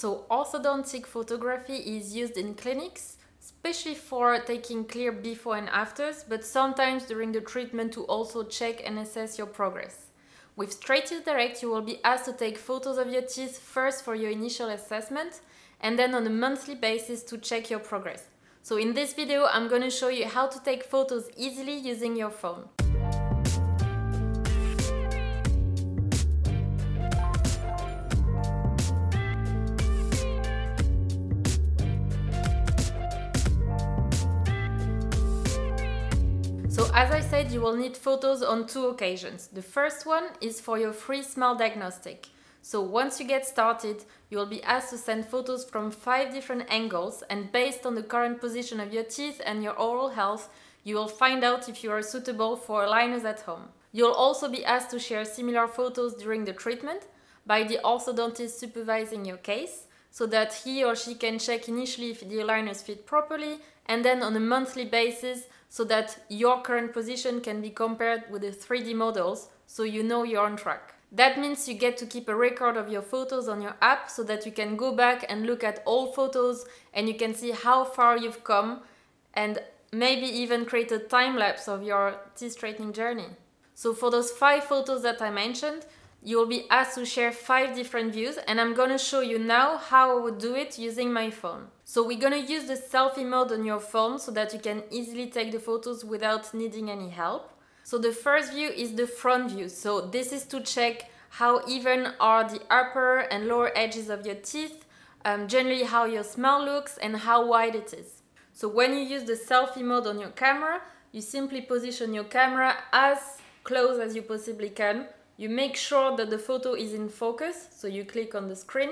So orthodontic photography is used in clinics, especially for taking clear before and afters, but sometimes during the treatment to also check and assess your progress. With Straight Teeth Direct, you will be asked to take photos of your teeth first for your initial assessment, and then on a monthly basis to check your progress. So in this video, I'm going to show you how to take photos easily using your phone. So as I said, you will need photos on two occasions. The first one is for your free smile diagnostic. So once you get started, you will be asked to send photos from 5 different angles, and based on the current position of your teeth and your oral health, you will find out if you are suitable for aligners at home. You'll also be asked to share similar photos during the treatment by the orthodontist supervising your case, so that he or she can check initially if the aligners fit properly, and then on a monthly basis so that your current position can be compared with the 3D models, so you know you're on track. That means you get to keep a record of your photos on your app so that you can go back and look at all photos and you can see how far you've come, and maybe even create a time lapse of your teeth straightening journey. So for those 5 photos that I mentioned, you will be asked to share 5 different views, and I'm gonna show you now how I would do it using my phone. So we're gonna use the selfie mode on your phone so that you can easily take the photos without needing any help. So the first view is the front view. So this is to check how even are the upper and lower edges of your teeth, generally how your smile looks and how wide it is. So when you use the selfie mode on your camera, you simply position your camera as close as you possibly can. You make sure that the photo is in focus, so you click on the screen,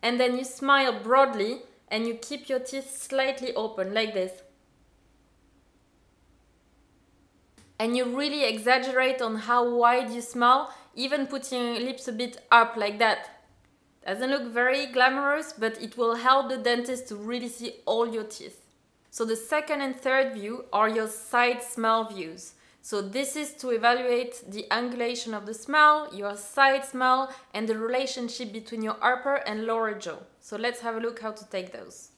and then you smile broadly and you keep your teeth slightly open like this. And you really exaggerate on how wide you smile, even putting your lips a bit up like that. Doesn't look very glamorous, but it will help the dentist to really see all your teeth. So the second and third view are your side smile views. So this is to evaluate the angulation of the smile, your side smile, and the relationship between your upper and lower jaw. So let's have a look how to take those.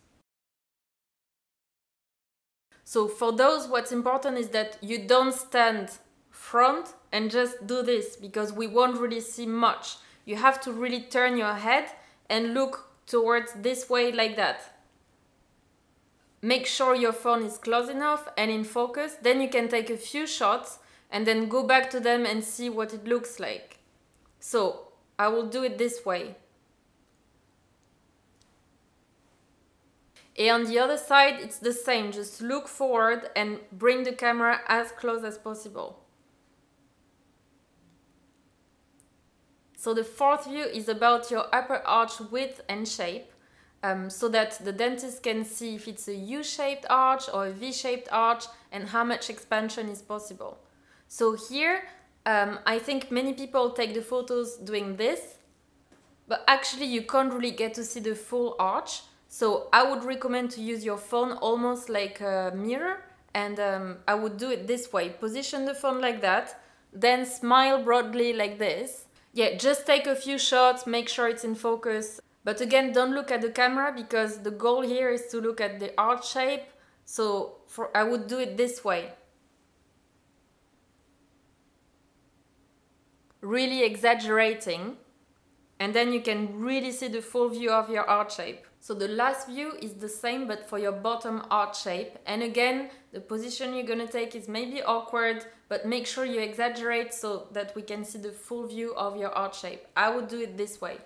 So for those, what's important is that you don't stand front and just do this, because we won't really see much. You have to really turn your head and look towards this way like that. Make sure your phone is close enough and in focus, then you can take a few shots and then go back to them and see what it looks like. So I will do it this way. And on the other side, it's the same, just look forward and bring the camera as close as possible. So the fourth view is about your upper arch width and shape. So that the dentist can see if it's a U-shaped arch or a V-shaped arch and how much expansion is possible. So here, I think many people take the photos doing this, but actually you can't really get to see the full arch. So I would recommend to use your phone almost like a mirror, and I would do it this way. Position the phone like that, then smile broadly like this. Yeah, just take a few shots, make sure it's in focus. But again, don't look at the camera, because the goal here is to look at the arch shape. So I would do it this way. Really exaggerating. And then you can really see the full view of your arch shape. So the last view is the same, but for your bottom arch shape. And again, the position you're gonna take is maybe awkward, but make sure you exaggerate so that we can see the full view of your arch shape. I would do it this way.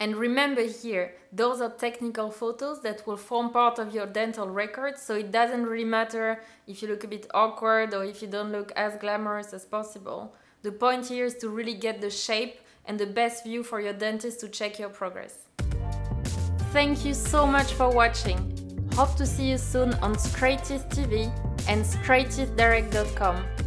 And remember here, those are technical photos that will form part of your dental record, so it doesn't really matter if you look a bit awkward or if you don't look as glamorous as possible. The point here is to really get the shape and the best view for your dentist to check your progress. Thank you so much for watching. Hope to see you soon on Straight Teeth TV and StraightTeethDirect.com.